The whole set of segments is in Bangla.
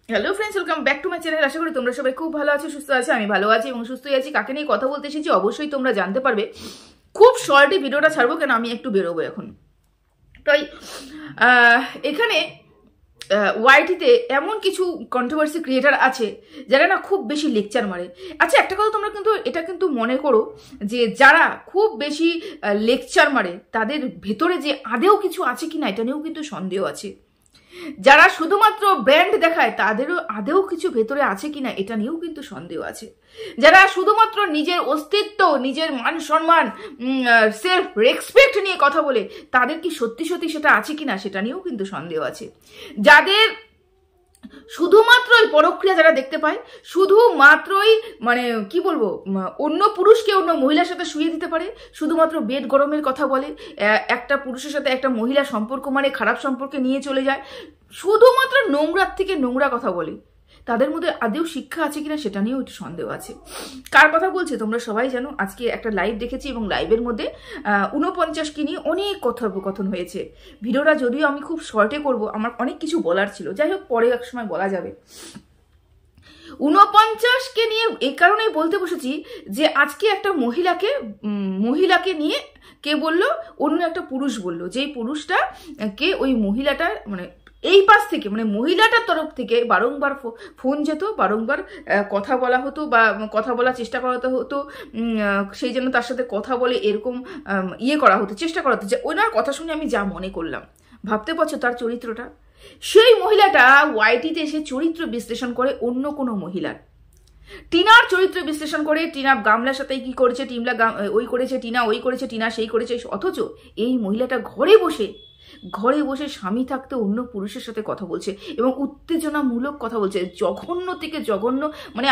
Hello friends, welcome back to my channel. আশা করি তোমরা সবাই খুব ভালো আছো, সুস্থ আছো। আমি ভালো আছি এবং সুস্থই আছি। কাকে নিয়ে কথা বলতে এসেছি অবশ্যই তোমরা জানতে পারবে। খুব শর্টে ভিডিওটা ছাড়বো, কেন আমি একটু বেরোবো এখন। তাই এখানে ওয়াইটিতে এমন কিছু কন্ট্রোভার্সি ক্রিয়েটার আছে যারা না খুব বেশি লেকচার মারে। আচ্ছা, একটা কথা তোমরা কিন্তু এটা কিন্তু মনে করো যে যারা খুব বেশি লেকচার মারে তাদের ভেতরে যে আদেও কিছু আছে কিনা এটা নিয়েও কিন্তু সন্দেহ আছে। যারা শুধুমাত্র ব্র্যান্ড দেখায় তাদেরও আদেও কিছু ভেতরে আছে কিনা এটা নিয়েও কিন্তু সন্দেহ আছে। যারা শুধুমাত্র নিজের অস্তিত্ব, নিজের মান সম্মান, সেলফ রেসপেক্ট নিয়ে কথা বলে তাদের কি সত্যি সত্যি সেটা আছে কিনা সেটা নিয়েও কিন্তু সন্দেহ আছে। যাদের শুধুমাত্রই পরক্রিয়া যারা দেখতে পায়, শুধুমাত্রই মানে কি বলবো, অন্য পুরুষকে অন্য মহিলার সাথে শুয়ে দিতে পারে, শুধুমাত্র বেড গরমের কথা বলে, একটা পুরুষের সাথে একটা মহিলা সম্পর্ক মানে খারাপ সম্পর্কে নিয়ে চলে যায়, শুধুমাত্র নোংরার থেকে নোংরা কথা বলে, তাদের মধ্যে আদেও শিক্ষা আছে কিনা সেটা নিয়েও একটু সন্দেহ আছে। কার কথা বলছে তোমরা সবাই জানো। আজকে একটা লাইভ দেখেছি এবং লাইভের মধ্যে 49কে নিয়ে অনেক কথোপকথন হয়েছে। ভিডিওটা যদিও আমি খুব শর্টে করব, আমার অনেক কিছু বলার ছিল, যাই হোক পরে এক সময় বলা যাবে। 49কে নিয়ে এই কারণেই বলতে বসেছি যে আজকে একটা মহিলাকে নিয়ে কে বললো, অন্য একটা পুরুষ বললো, যেই পুরুষটা কে ওই মহিলাটা মানে এই পাশ থেকে মানে মহিলাটার তরফ থেকে বারংবার ফোন যেত, বারংবার কথা বলা হতো বা কথা বলার চেষ্টা করা হতো, সেই জন্য তার সাথে কথা বলে এরকম করা হতো, চেষ্টা করা হতো। যে ওনার কথা শুনে আমি যা মনে করলাম, ভাবতে পারছো তার চরিত্রটা। সেই মহিলাটা ওয়াইটিতে এসে চরিত্র বিশ্লেষণ করে অন্য কোনো মহিলার, টিনার চরিত্র বিশ্লেষণ করে, টিনা গামলার সাথে কি করেছে, টিমলা ওই করেছে, টিনা ওই করেছে, টিনা সেই করেছে। অথচ এই মহিলাটা ঘরে বসে স্বামী থাকতে অন্য পুরুষের সাথে কথা বলছে এবং উত্তেজনামূলক কথা বলছে, জঘন্য থেকে জঘন্য। মানে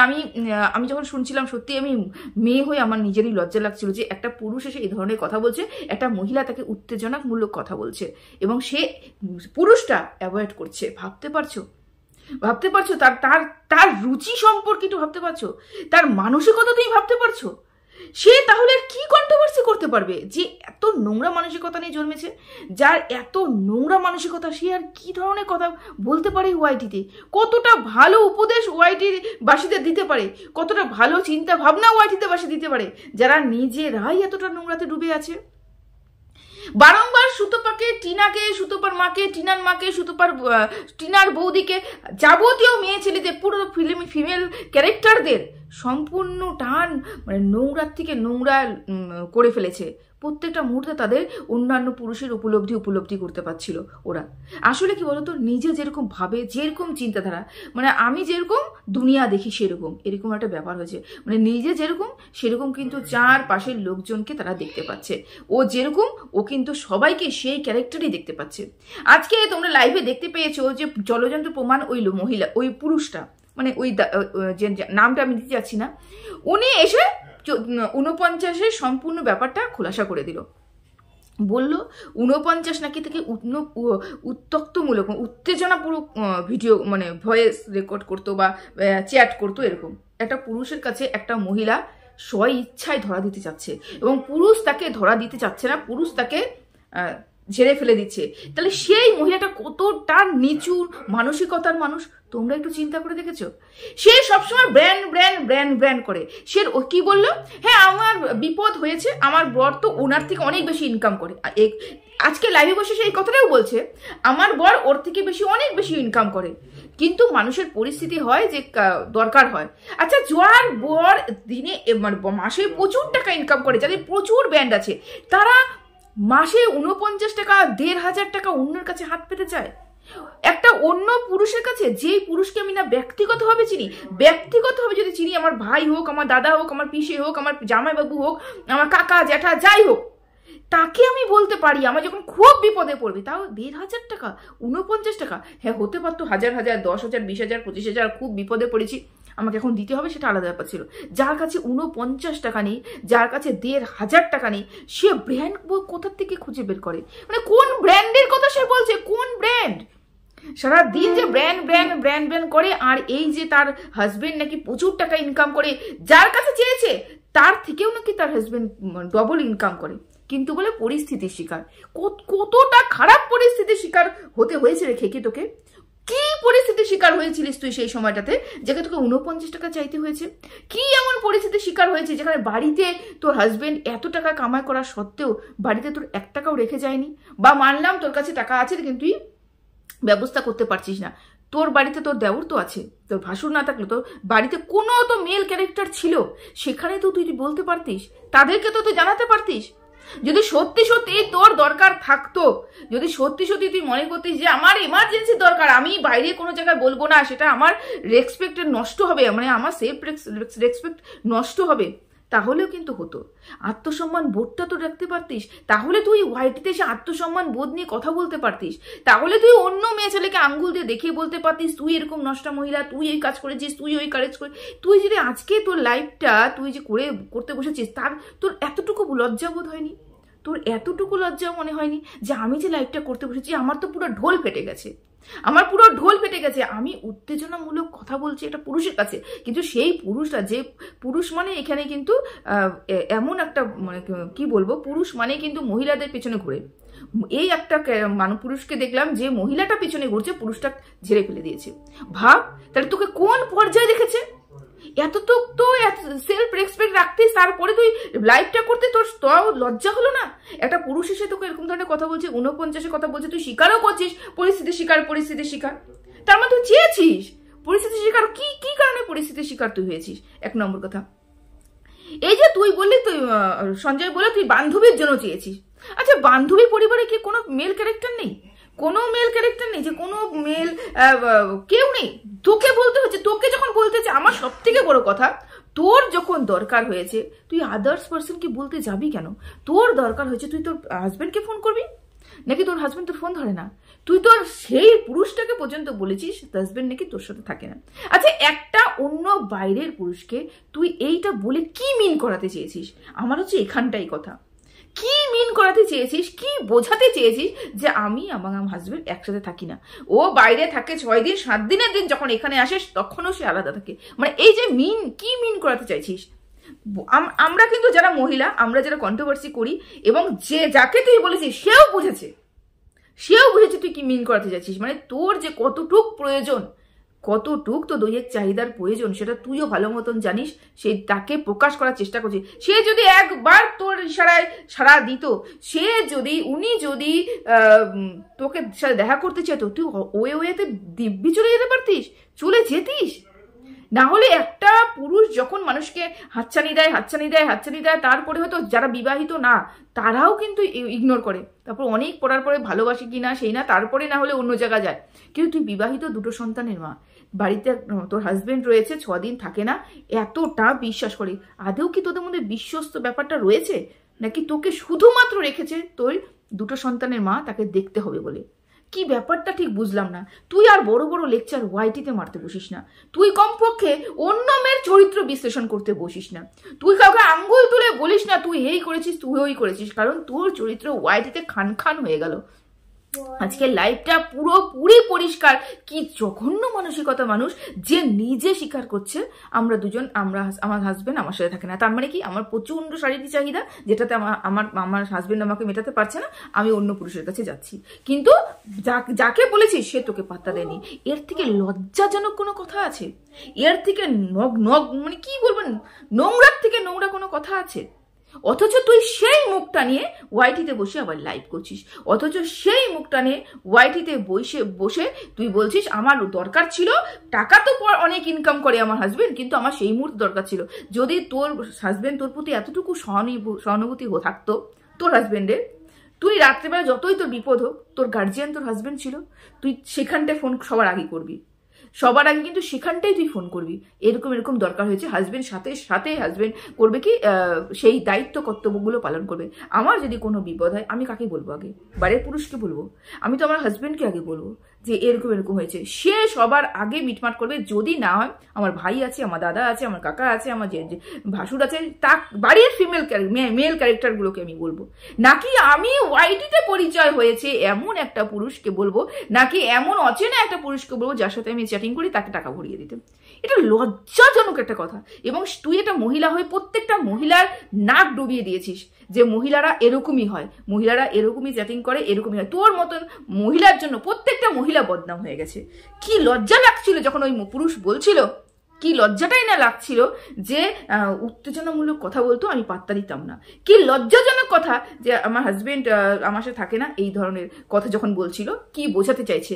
আমি যখন শুনছিলাম সত্যি আমি মেয়ে হয়ে আমার নিজেরই লজ্জা লাগছিল যে একটা পুরুষ এসে এই ধরনের কথা বলছে, একটা মহিলা তাকে উত্তেজনামূলক কথা বলছে এবং সে পুরুষটা অ্যাভয়েড করছে। ভাবতে পারছো তার রুচি সম্পর্কে একটু ভাবতে পারছো, তার মানসিকতা তুমি ভাবতে পারছো। সে তাহলে কি কন্ট্রোভার্সি করতে পারবে? যে এত নোংরা মানসিকতা নিয়ে জন্মেছে, যার এত নোংরা মানসিকতা, সে আর কি ধরনের কথা বলতে পারে ওয়াইটিতে? কতটা ভালো উপদেশ ওয়াইটির বাসীদের দিতে পারে, কতটা ভালো চিন্তা ভাবনা ওয়াইটিতে বাসী দিতে পারে, যারা নিজেরাই এতটা নোংরাতে ডুবে আছে। বারংবার সুতপাকে, টিনাকে, সুতপার মাকে, টিনার মাকে, টিনার বৌদিকে, যাবতীয় মেয়ে ছেলেদের, পুরো ফিমেল ক্যারেক্টারদের সম্পূর্ণ টান মানে নোংরার থেকে নোংরা করে ফেলেছে। প্রত্যেকটা মুহূর্তে তাদের অন্যান্য পুরুষের উপলব্ধি করতে পারছিল ওরা। আসলে কি বলতো, নিজে যেরকম ভাবে, যেরকম চিন্তাধারা, মানে আমি যেরকম দুনিয়া দেখি সেরকম, এরকম একটা ব্যাপার হয়েছে। মানে নিজে যেরকম সেরকম কিন্তু চার পাশের লোকজনকে তারা দেখতে পাচ্ছে। ও যেরকম ও কিন্তু সবাইকে সেই ক্যারেক্টারই দেখতে পাচ্ছে। আজকে তোমরা লাইভে দেখতে পেয়েছো যে জলজন্ত প্রমাণ ওই পুরুষটা, মানে ওই যে নামটা আমি দিতে যাচ্ছি না, উনি এসে 49-এর সম্পূর্ণ ব্যাপারটা খোলাসা করে দিল। বলল 49 নাকি থেকে উত্তক্তমূলক, উত্তেজনাপূর্বক ভিডিও মানে ভয়েস রেকর্ড করতো বা চ্যাট করতো। এরকম একটা পুরুষের কাছে একটা মহিলা স্ব ইচ্ছায় ধরা দিতে চাচ্ছে এবং পুরুষ তাকে ধরা দিতে চাচ্ছে না, পুরুষ তাকে ঝেড়ে ফেলে দিচ্ছে। তাহলে সেই মহিলাটা কতটা নিচু মানসিকতার মানুষ তোমরা একটু চিন্তা করে দেখেছো? সে সবসময় ব্র্যান্ড করে। সে কি বললো, হ্যাঁ আমার বিপদ হয়েছে, আমার বর তো ওনার থেকে অনেক বেশি ইনকাম করে। আজকে লাইভে বসে সেই কথাটাও বলছে, আমার বর ওর থেকে অনেক বেশি ইনকাম করে। কিন্তু মানুষের পরিস্থিতি হয় যে দরকার হয়। আচ্ছা, যার বর দিনে মাসে প্রচুর টাকা ইনকাম করে, যাদের প্রচুর ব্যান্ড আছে, তারা মাসে 49 টাকা, 1,500 টাকা অন্যের কাছে হাত পেতে চায়। একটা অন্য পুরুষের কাছে, যেই পুরুষকে আমি না ব্যক্তিগতভাবে যদি চিনি, আমার ভাই হোক, আমার দাদা হোক, আমার পিসে হোক, আমার জামাইবাবু হোক, আমার কাকা জ্যাঠা যাই হোক, তাকে আমি বলতে পারি আমার যখন খুব বিপদে পড়বে, তাও 1,500 টাকা, 49 টাকা। হ্যাঁ, হতে পারতো 1,000, 10,000, 20,000, 25,000, খুব বিপদে পড়েছি, আমাকে এখন দিতে হবে, সেটা আলাদা ব্যাপার ছিল। যার কাছে 49 টাকা নেই, যার কাছে 1,500 টাকা নেই, সে ব্র্যান্ড কোথার থেকে খুঁজে বের করে? মানে কোন ব্র্যান্ডের কথা সে বলছে? কোন ব্র্যান্ড? সারাদিন যে ব্র্যান্ড করে, আর এই যে তার হাজবেন্ড নাকি প্রচুর টাকা ইনকাম করে, যার কাছে চেয়েছে তার থেকেও নাকি তার হাজবেন্ড ডবল ইনকাম করে, কিন্তু বলে পরিস্থিতির শিকার। কতটা খারাপ পরিস্থিতির শিকার হতে হয়েছে রে খেকি তোকে? কি পরিস্থিতির শিকার হয়েছিলিস তুই সেই সময়টাতে, যেখানে তোকে 49 টাকা চাইতে হয়েছে? কি এমন পরিস্থিতির শিকার হয়েছে যেখানে বাড়িতে তোর হাজবেন্ড এত টাকা কামাই করা সত্ত্বেও বাড়িতে তোর 1 টাকাও রেখে যায়নি? বা মানলাম তোর কাছে টাকা আছে কিন্তু তুই ব্যবস্থা করতে পারছিস না, তোর বাড়িতে তোর দেওর তো আছে, তোর ভাসুর না থাকলে তোর বাড়িতে কোনো তো মেল ক্যারেক্টার ছিল, সেখানে তো তুই বলতে পারতিস, তাদেরকে তো তুই জানাতে পারতিস। যদি সত্যি সত্যি তোর দরকার থাকতো, যদি সত্যি সত্যি তুই মনে করতিস যে আমার এমার্জেন্সি দরকার, আমি বাইরে কোনো জায়গায় বলবো না, সেটা আমার রেসপেক্টের নষ্ট হবে, মানে আমার সেলফ রেসপেক্ট নষ্ট হবে, তাহলেও কিন্তু হতো। আত্মসম্মান বোধটা তো রাখতে পারতিস, তাহলে তুই ওয়াইটিতে এসে আত্মসম্মান বোধ নিয়ে কথা বলতে পারতিস, তাহলে তুই অন্য মেয়ে ছেলেকে আঙ্গুল দিয়ে দেখিয়ে বলতে পারতিস তুই এরকম নষ্টা মহিলা, তুই এই কাজ করেছিস, তুই ওই কাজ করে। তুই যদি আজকে তোর লাইফটা তুই যে করতে বসেছিস, তার তোর এতটুকু লজ্জা বোধ হয়নি? তোর এতটুকু লজ্জা মনে হয়নি যে আমি যে লাইফটা করতে বসেছি আমার তো পুরো ঢোল ফেটে গেছে, আমার পুরো ঢোল ফেটে গেছে, আমি উত্তেজনামূলক কথা বলছি একটা পুরুষের কাছে, কিন্তু সেই পুরুষটা, যে পুরুষ মানে এখানে কিন্তু এমন একটা মানে কি বলবো, পুরুষ মানে কিন্তু মহিলাদের পেছনে ঘুরে, এই একটা পুরুষকে দেখলাম যে মহিলাটা পেছনে ঘুরছে, পুরুষটা ঝেড়ে ফেলে দিয়েছে। ভাব তাহলে তোকে কোন পর্যায়ে রেখেছে, এত তো সেলফ রেসপেক্ট রাখতিস, তারপরে তুই লাইফটা করতে তোর লজ্জা হলো না? একটা পুরুষ এসে তোকে এরকম ধরনের কথা বলছে, 49 কথা বলছে, তুই স্বীকারও করছিস পরিস্থিতি শিকার, তার মানে তুই চেয়েছিস পরিস্থিতি শিকার। কি কারণে পরিস্থিতি শিকার তুই হয়েছিস? 1 নম্বর কথা, এই যে তুই বললি, তুই সঞ্জয় বলে তুই বান্ধবীর জন্য চেয়েছিস। আচ্ছা, বান্ধবী পরিবারে কি কোনো মেল ক্যারেক্টার নেই? কোনো মেল ক্যারেক্টার নেই, যে কোনো মেল কেউ নেই? তোকে বলতে হচ্ছে, তোকে যখন বলতে হচ্ছে, আমার সব থেকে বড় কথা, তোর যখন দরকার হয়েছে তুই আদার্স পার্সনকে বলতে যাবি কেন? তোর দরকার হয়েছে, তুই তোর হাজবেন্ডকে ফোন করবি, নাকি তোর হাজবেন্ড তোর ফোন ধরে না? তুই তোর সেই পুরুষটাকে পর্যন্ত বলেছিস হাজবেন্ড নাকি তোর সাথে থাকে না। আচ্ছা, একটা অন্য বাইরের পুরুষকে তুই এইটা বলে কি মিন করাতে চেয়েছিস? আমার হচ্ছে এখানটাই কথা, কি মিন করাতে চেয়েছিস, কি বোঝাতে চেয়েছিস যে আমি আমার হাজবেন্ড একসাথে থাকি না, ও বাইরে থাকে 6 দিন 7 দিনের দিন, যখন এখানে আসে তখনও সে আলাদা থাকে, মানে এই যে কি মিন করাতে চাইছিস? আমরা কিন্তু যারা মহিলা, আমরা যারা কন্ট্রোভার্সি করি, এবং যাকে তুই বলেছিস সেও বুঝেছে তুই কি মিন করাতে চাইছিস, মানে তোর যে কতটুক প্রয়োজন, কতটুক তো দইয়ের চাহিদার প্রয়োজন, সেটা তুইও ভালো মতন জানিস, সেই তাকে প্রকাশ করার চেষ্টা করছিস। সে যদি একবার তোর ইশারায় সাড়া দিত, উনি যদি তোকে সাথে দেখা করতে চাইতো, তুই ওয়েতে দিব্যি চলে যেতে পারতিস, চলে যেতিস। না হলে একটা পুরুষ যখন মানুষকে হাতছানি দেয়, তারপরে হয়তো যারা বিবাহিত না তারাও কিন্তু ইগনোর করে, তারপর অনেক পড়ার পরে ভালোবাসে কিনা সেই না, তারপরে না হলে অন্য জায়গা যায়। কিন্তু তুই বিবাহিত, 2 সন্তানের মা, বাড়িতে তোর হাজবেন্ড রয়েছে, 6 দিন থাকে না, এতটা বিশ্বাস করে, আদেও কি তোদের মধ্যে বিশ্বস্ত ব্যাপারটা রয়েছে, নাকি তোকে শুধুমাত্র রেখেছে তোর 2 সন্তানের মা, তাকে দেখতে হবে বলে? কি ব্যাপারটা ঠিক বুঝলাম না। তুই আর বড় বড় লেকচার ওয়াইটিতে মারতে বসিস না, তুই কমপক্ষে অন্য মেয়ের চরিত্র বিশ্লেষণ করতে বসিস না, তুই কাউকে আঙ্গুল তুলে বলিস না তুই এই করেছিস, তুই ওই করেছিস, কারণ তোর চরিত্র ওয়াইটিতে খান হয়ে গেল। আজকে লাইফটা পুরোপুরি পরিষ্কার। কি জঘন্য মানসিকতা মানুষ, যে নিজে স্বীকার করছে আমার হাজবেন্ড আমার সাথে থাকে না, তার মানে কি আমার প্রচন্ড শারীরিক চাহিদা, যেটাতে আমার হাজবেন্ড আমাকে মেটাতে পারছে না, আমি অন্য পুরুষের কাছে যাচ্ছি, কিন্তু যাকে বলেছিস সে তোকে পাত্তা দেয়নি। এর থেকে লজ্জাজনক কোনো কথা আছে? এর থেকে মানে কি বলবেন, নোংরার থেকে নোংরা কোনো কথা আছে? অথচ তুই সেই মুখটা নিয়ে ওয়াইটিতে বসে আবার লাইভ করছিস, অথচ সেই মুখটা নিয়ে ওয়াইটিতে বসে তুই বলছিস আমার দরকার ছিল টাকা, তো অনেক ইনকাম করে আমার হাজবেন্ড, কিন্তু আমার সেই মুহূর্তে দরকার ছিল। যদি তোর হাজবেন্ড তোর প্রতি এতটুকু সহানুভূতি থাকতো তোর হাজবেন্ডের, তুই রাত্রেবেলা যতই তোর বিপদ হোক, তোর গার্জিয়ান তোর হাজবেন্ড ছিল, তুই সেখানটায় ফোন সবার আগে করবি, সবার আগে কিন্তু সেখানটাই তুই ফোন করবি, এরকম দরকার হয়েছে, হাজবেন্ড সাথে হাজবেন্ড করবে কি সেই দায়িত্ব কর্তব্যগুলো পালন করবে। আমার যদি কোনো বিপদ হয় আমি কাকে বলবো আগে? বাড়ির পুরুষকে বলবো? আমি তো আমার হাজবেন্ডকে আগে বলবো যে এরকম হয়েছে, সে সবার আগে মিটমাট করবে। যদি না হয়, আমার ভাই আছে, আমার দাদা আছে, আমার কাকা আছে, আমার যে ভাসুর আছে, তা বাড়ির মেল ক্যারেক্টারগুলোকে আমি বলবো, নাকি আমি ওয়াইটিতে পরিচয় হয়েছে এমন একটা পুরুষকে বলবো, নাকি এমন অচেনা একটা পুরুষকে বলবো যার সাথে আমি চ্যাটিং করি তাকে টাকা ভরিয়ে দিতে? এটা লজ্জাজনক একটা কথা। এবং তুই এটা মহিলা হয়ে প্রত্যেকটা মহিলার নাক ডুবিয়ে দিয়েছিস যে মহিলারা এরকমই হয়, মহিলারা এরকমই চ্যাটিং করে, এরকমই হয়। তোর মতন মহিলার জন্য প্রত্যেকটা মহিলা বদনাম হয়ে গেছে। কি লজ্জা লাগছিল যখন ওই পুরুষ বলছিল, কি লজ্জাটাই না লাগছিল যে উত্তেজনামূলক কথা বলতো, আমি পাত্তা দিতাম না। কি লজ্জাজনক কথা যে আমার হাজবেন্ড আমার সাথে থাকে না, এই ধরনের কথা যখন বলছিল, কি বোঝাতে চাইছে,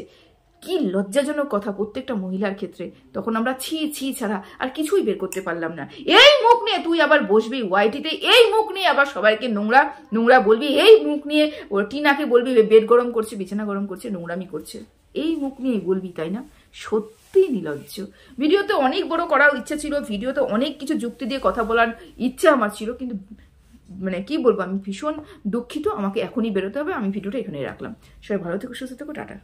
কি লজ্জাজনক কথা প্রত্যেকটা মহিলার ক্ষেত্রে। তখন আমরা ছি ছি ছাড়া আর কিছুই বের করতে পারলাম না। এই মুখ নিয়ে তুই আবার বসবি ওয়াইটিতে, এই মুখ নিয়ে আবার সবাইকে নোংরা নোংরা বলবি, এই মুখ নিয়ে ও টিনাকে বলবি বেড গরম করছে, বিছানা গরম করছে, নোংরামি করছে, এই মুখ নিয়ে বলবি, তাই না? সত্যি নির্লজ্জ। ভিডিওতে অনেক বড় করার ইচ্ছা ছিল, ভিডিওতে অনেক কিছু যুক্তি দিয়ে কথা বলার ইচ্ছা আমার ছিল, কিন্তু মানে কি বলবো, আমি ভীষণ দুঃখিত। আমাকে এখনই বেরোতে হবে। আমি ভিডিওটা এখানেই রাখলাম। সবাই ভালো থেকো, সুস্থ থেকো, টাটা।